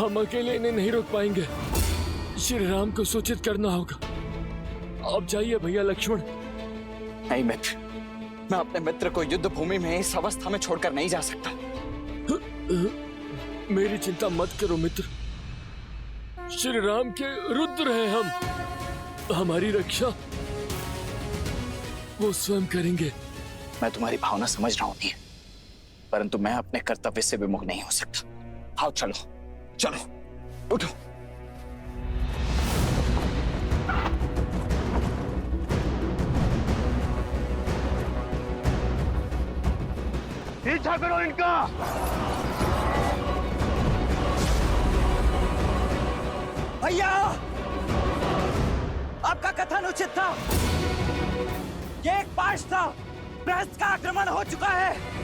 हम अकेले इन्हें नहीं रोक पाएंगे। श्री राम को सूचित करना होगा। आप जाइए भैया लक्ष्मण। नहीं मित्र, मैं अपने मित्र को युद्ध भूमि में इस अवस्था में छोड़कर नहीं जा सकता। मेरी चिंता मत करो मित्र, श्री राम के रुद्र हैं हम। हमारी रक्षा वो स्वयं करेंगे। मैं तुम्हारी भावना समझ रहा हूं नील, परंतु मैं अपने कर्तव्य से विमुख नहीं हो सकता। आओ चलो चलो, उठो। पीछा करो इनका। भैया, आपका कथन उचित था। ये एक पाश था। प्रहस्त का आक्रमण हो चुका है।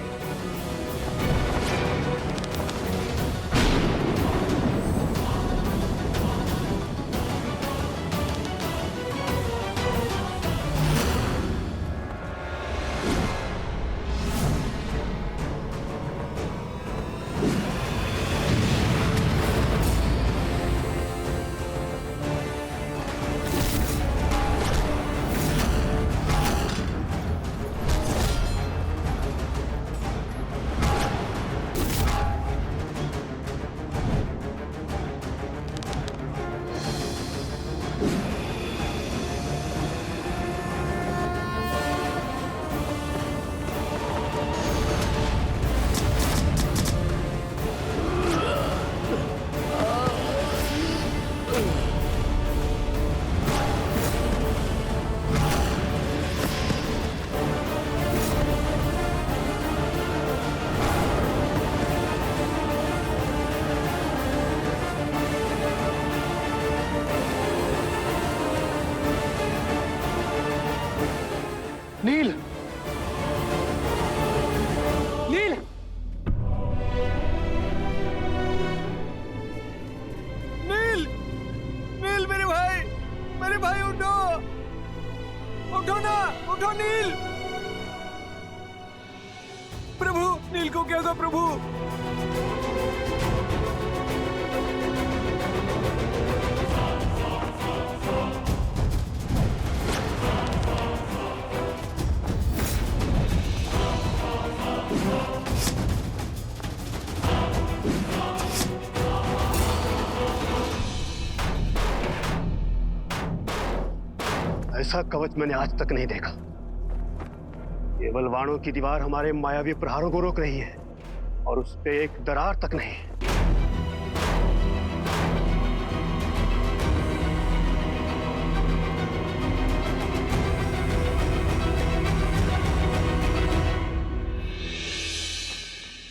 नील, नील, नील, नील मेरे भाई उठो, उठो ना, उठो नील। प्रभु, नील को क्या हुआ प्रभु? ऐसा कवच मैंने आज तक नहीं देखा। केवल वाणों की दीवार हमारे मायावी प्रहारों को रोक रही है और उस पे एक दरार तक नहीं।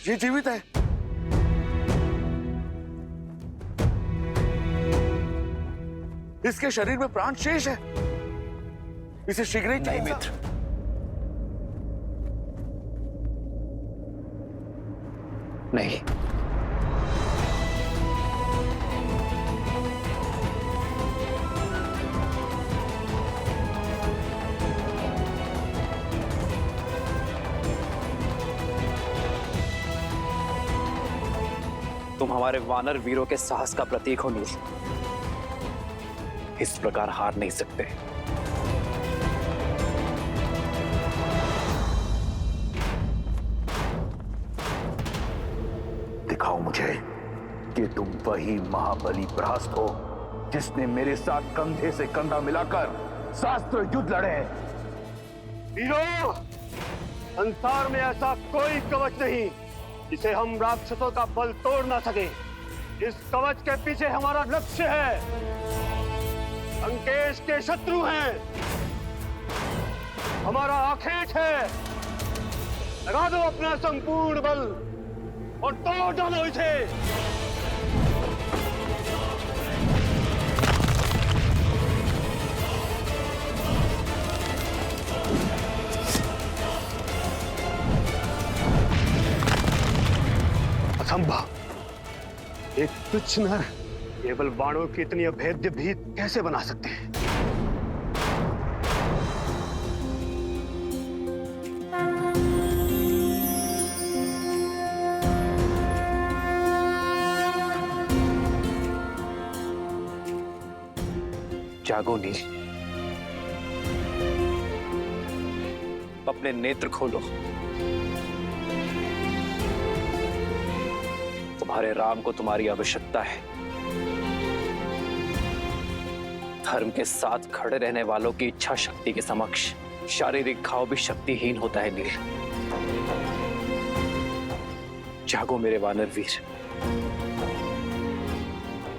ये जीवित है। इसके शरीर में प्राण शेष है। इसे शीघ्र ही नहीं मित्र, नहीं। तुम हमारे वानर वीरों के साहस का प्रतीक हो नील। इस प्रकार हार नहीं सकते। दिखाओ मुझे कि तुम वही महाबली प्रहस्त हो जिसने मेरे साथ कंधे से कंधा मिलाकर शास्त्र युद्ध लड़े। वीरों, संसार में ऐसा कोई कवच नहीं जिसे हम राक्षसों का बल तोड़ ना सके। इस कवच के पीछे हमारा लक्ष्य है। लंकेश के शत्रु हैं, हमारा आखेट है। लगा दो अपना संपूर्ण बल और तोड़ डालो इसे। असंभव। एक तुच्छ नर केवल बाणों की इतनी अभेद्य भीत कैसे बना सकते हैं? जागो नील, अपने नेत्र खोलो। तुम्हारे राम को तुम्हारी आवश्यकता है। धर्म के साथ खड़े रहने वालों की इच्छा शक्ति के समक्ष शारीरिक घाव भी शक्तिहीन होता है नील। जागो मेरे वानर वीर,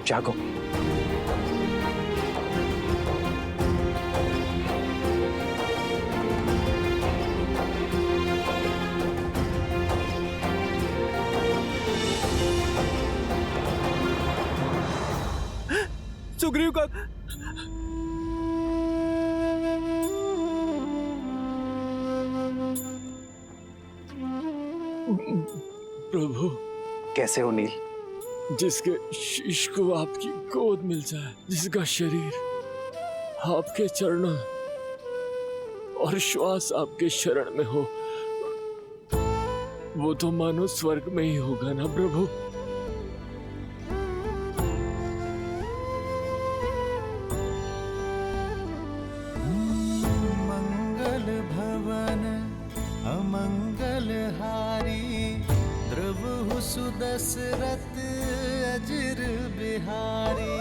जागो। सुग्रीव का प्रभु, कैसे हो नील? जिसके शीश को आपकी गोद मिल जाए, जिसका शरीर आपके चरणों और श्वास आपके शरण में हो, वो तो मानो स्वर्ग में ही होगा ना प्रभु। मंगल भवन अमंगल हारी, द्रवहु सुदशरथ अजिर बिहारी।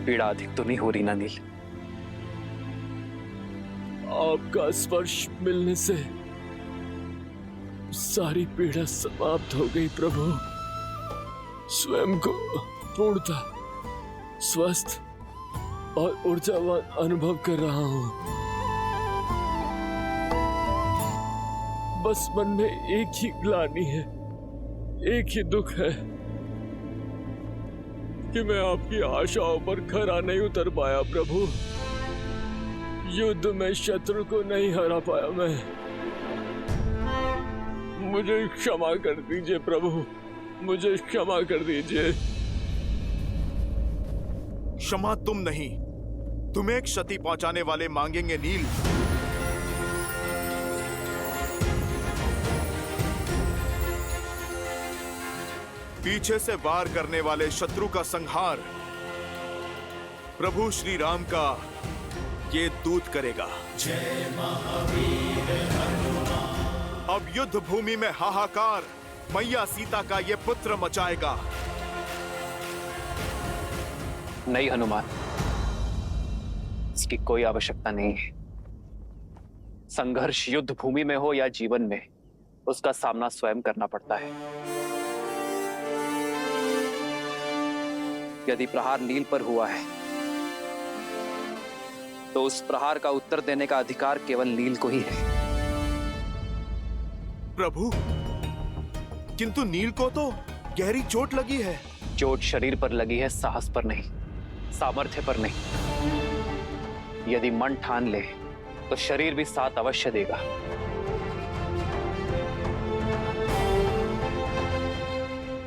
पीड़ा अधिक तो नहीं हो रही ना नील? आपका स्पर्श मिलने से सारी पीड़ा समाप्त हो गई प्रभु। स्वयं को पूर्णता स्वस्थ और ऊर्जावान अनुभव कर रहा हूं। बस मन में एक ही ग्लानि है, एक ही दुख है कि मैं आपकी आशाओं पर खरा नहीं उतर पाया प्रभु। युद्ध में शत्रु को नहीं हरा पाया मैं। मुझे क्षमा कर दीजिए प्रभु, मुझे क्षमा कर दीजिए। क्षमा तुम नहीं, तुम्हें क्षति पहुंचाने वाले मांगेंगे नील। पीछे से वार करने वाले शत्रु का संहार प्रभु श्री राम का ये दूत करेगा। जय महावीर हनुमान। अब युद्ध भूमि में हाहाकार मैया सीता का ये पुत्र मचाएगा। नहीं हनुमान, इसकी कोई आवश्यकता नहीं है। संघर्ष युद्ध भूमि में हो या जीवन में, उसका सामना स्वयं करना पड़ता है। यदि प्रहार नील पर हुआ है तो उस प्रहार का उत्तर देने का अधिकार केवल नील को ही है। प्रभु, किंतु नील को तो गहरी चोट लगी है। चोट शरीर पर लगी है, साहस पर नहीं, सामर्थ्य पर नहीं। यदि मन ठान ले तो शरीर भी साथ अवश्य देगा।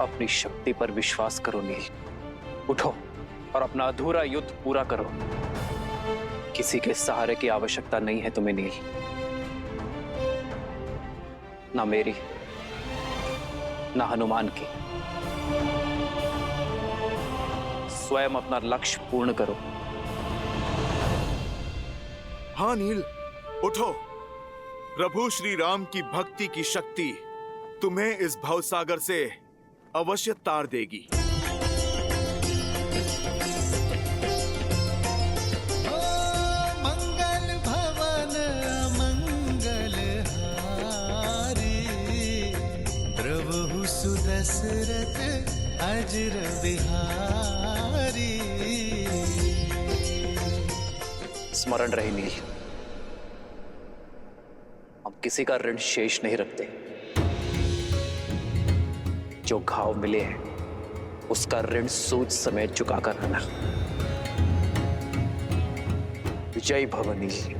अपनी शक्ति पर विश्वास करो नील। उठो और अपना अधूरा युद्ध पूरा करो। किसी के सहारे की आवश्यकता नहीं है तुम्हें नील, ना मेरी ना हनुमान की। स्वयं अपना लक्ष्य पूर्ण करो। हाँ नील, उठो। प्रभु श्री राम की भक्ति की शक्ति तुम्हें इस भवसागर से अवश्य तार देगी। दशरथ अजिर बिहारी। स्मरण रहे नील, हम किसी का ऋण शेष नहीं रखते। जो घाव मिले हैं उसका ऋण सूद समेत चुका कर रहना। जय भव नील।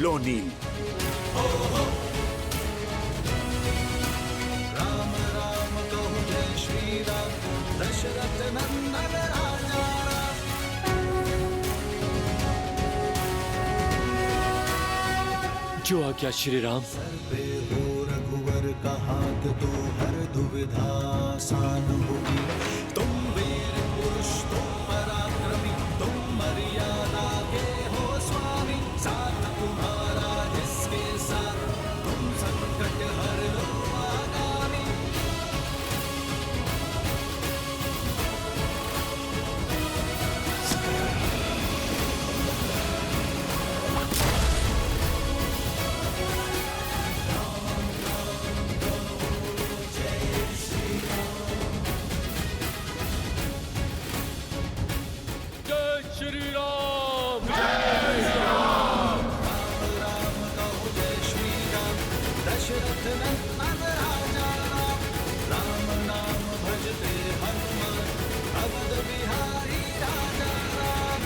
लो नील। राम राम कहो जय श्री राम, दशरथ नंदन राय। जो आज्ञा श्री राम। पे हो रघुवर का हाथ तो हर दुविधा आसान होगी। तुम वीर पुरुष, तुम पराक्रमी, तुम मर्यादा के हो स्वामी। साथ तुम्हारा जिसके साथ, तुम संकट हर लो आगामी। जय श्री राम। दशरथ नंदन राजा राम, राम नाम भजते हनुमान। अवध बिहारी राजा राम।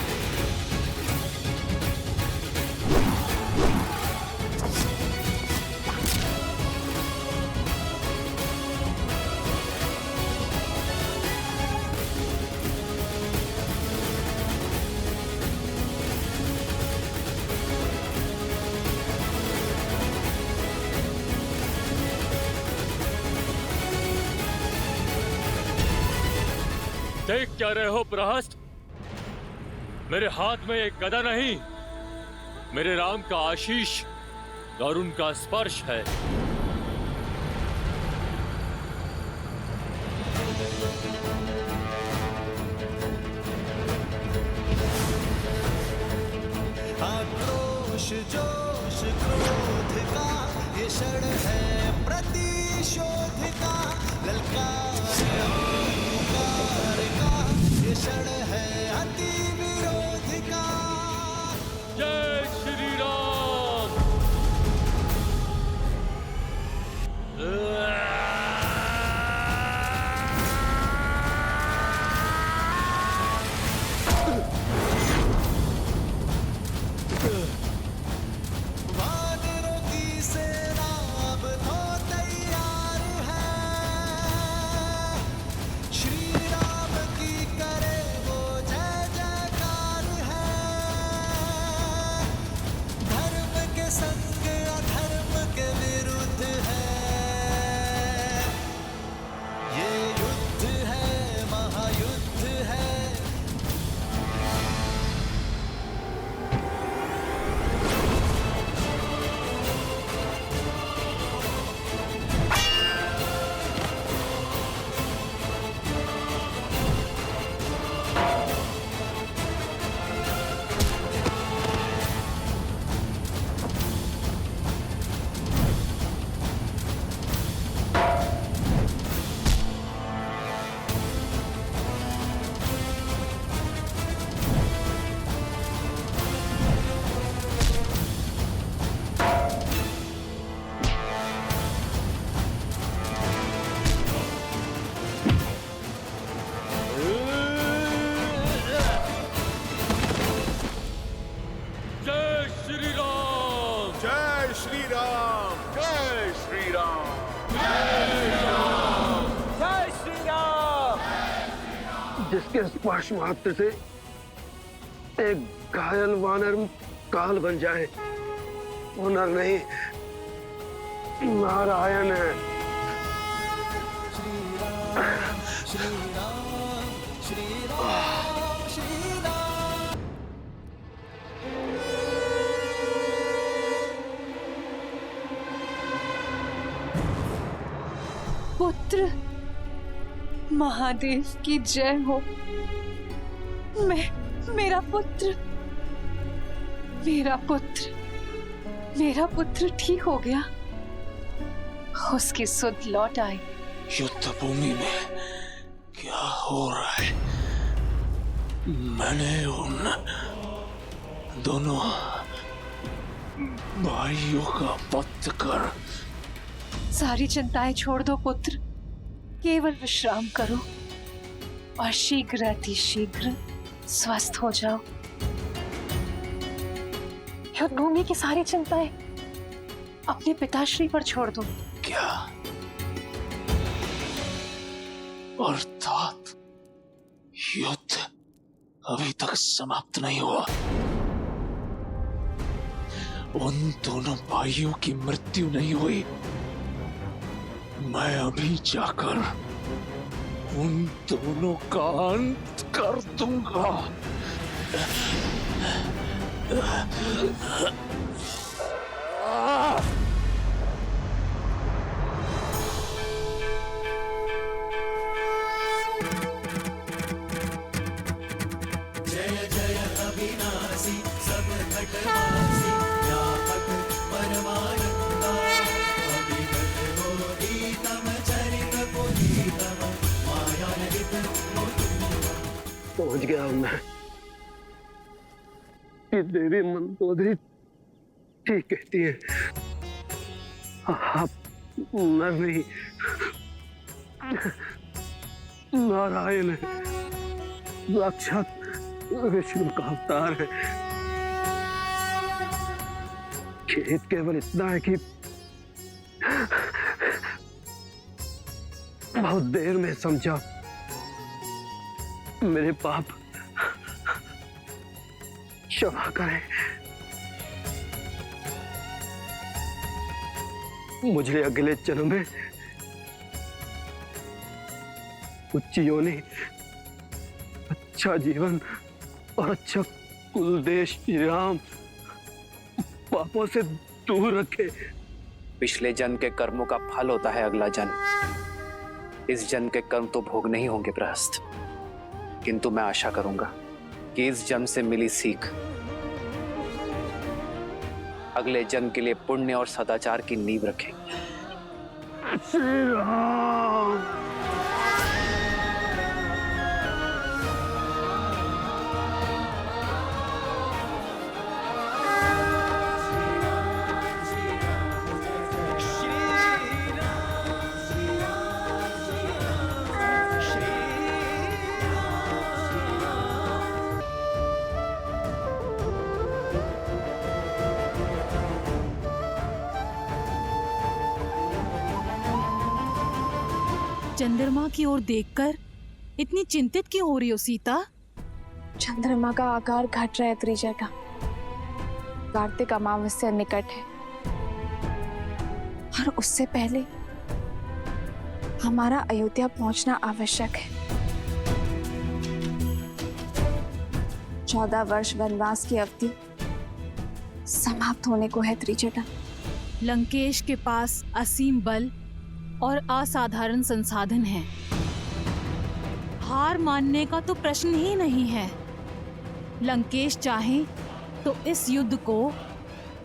देख क्या रहे हो प्रहस्त? मेरे हाथ में एक गदा नहीं, मेरे राम का आशीष और उनका स्पर्श है। आक्रोश जोश क्रोध का ये क्षण है प्रतिशोध का। ललकार अहंकार का ये क्षण है अति विरोध का। जय श्री राम। वानरों की सेना अब तो तैयार है। श्री राम की करे वो जय जयकार है। धर्म के संग अधर्म के विरुद्ध है। ये युद्ध है, महायुद्ध है। जय श्री राम। जय श्री राम। जय श्री राम। जय श्री राम। जिसके स्पर्श मात्र से एक घायल वानर काल बन जाए, वो नर नहीं नारायण है। श्री राम, श्री राम, श्री राम, श्री राम। पुत्र, महादेव की जय हो। मेरा पुत्र, मेरा पुत्र ठीक हो गया। उसकी सुध लौट आई। युद्ध भूमि में क्या हो रहा है? मैंने उन दोनों भाइयों का वध कर। सारी चिंताएं छोड़ दो पुत्र, केवल विश्राम करो और शीघ्र अतिशीघ्र स्वस्थ हो जाओ। युद्ध भूमि की सारी चिंताएं अपने पिताश्री पर छोड़ दो। क्या अर्थात युद्ध अभी तक समाप्त नहीं हुआ? उन दोनों भाइयों की मृत्यु नहीं हुई। मैं अभी जाकर उन दोनों का अंत कर दूंगा। पहुंच गया हूं मैं। ये देवी मंदोदरी ठीक कहती है, आप नर नहीं नारायण है, साक्षात विष्णु का अवतार है। खेद केवल इतना है कि बहुत देर में समझा। मेरे पाप क्षमा करें। मुझे अगले जन्म में उच्च योनि, अच्छा जीवन और अच्छा कुल देश श्री राम पापों से दूर रखे। पिछले जन्म के कर्मों का फल होता है अगला जन्म। इस जन्म के कर्म तो भोग नहीं होंगे प्रहस्त, किंतु मैं आशा करूंगा कि इस जन्म से मिली सीख अगले जन्म के लिए पुण्य और सदाचार की नींव रखेगी। श्री राम। चंद्रमा की ओर देखकर इतनी चिंतित क्यों हो रही हो सीता? चंद्रमा का आकार घट रहा है त्रिजटा। कार्तिक अमावस्या निकट है और उससे पहले हमारा अयोध्या पहुंचना आवश्यक है। 14 वर्ष वनवास की अवधि समाप्त होने को है त्रिजटा। लंकेश के पास असीम बल और असाधारण संसाधन है। हार मानने का तो प्रश्न ही नहीं है। लंकेश चाहे तो इस युद्ध को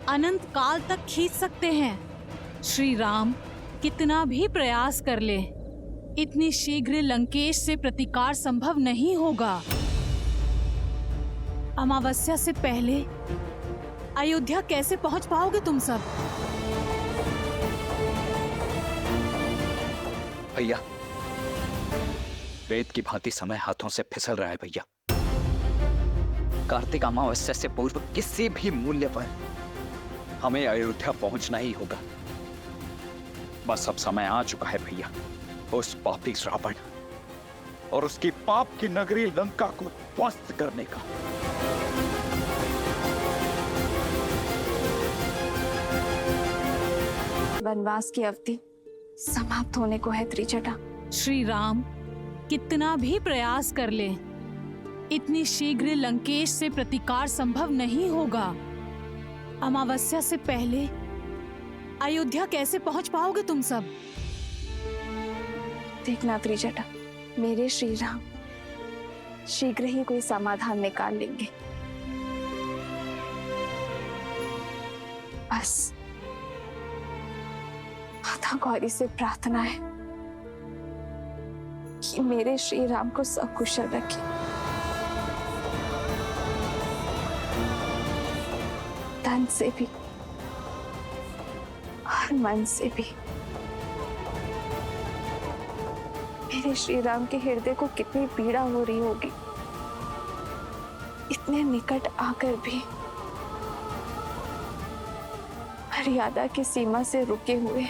अनंत काल तक खींच सकते हैं। श्री राम कितना भी प्रयास कर ले, इतनी शीघ्र लंकेश से प्रतिकार संभव नहीं होगा। अमावस्या से पहले अयोध्या कैसे पहुंच पाओगे तुम सब? भैया, वेद की भांति समय हाथों से फिसल रहा है भैया। कार्तिक अमावस्या से पूर्व किसी भी मूल्य पर हमें अयोध्या पहुंचना ही होगा। बस अब समय आ चुका है भैया उस पापी रावण और उसकी पाप की नगरी लंका को ध्वस्त करने का। वनवास की अवधि समाप्त होने को है त्रिजटा। श्री राम कितना भी प्रयास कर ले, इतनी शीघ्र लंकेश से प्रतिकार संभव नहीं होगा। अमावस्या से पहले अयोध्या कैसे पहुंच पाओगे तुम सब? देखना त्रिजटा, मेरे श्री राम शीघ्र ही कोई समाधान निकाल लेंगे। बस माता गौरी से प्रार्थना है कि मेरे श्री राम को सकुशल रखे। तन से भी और मन से भी। मेरे श्री राम के हृदय को कितनी पीड़ा हो रही होगी, इतने निकट आकर भी मर्यादा की सीमा से रुके हुए।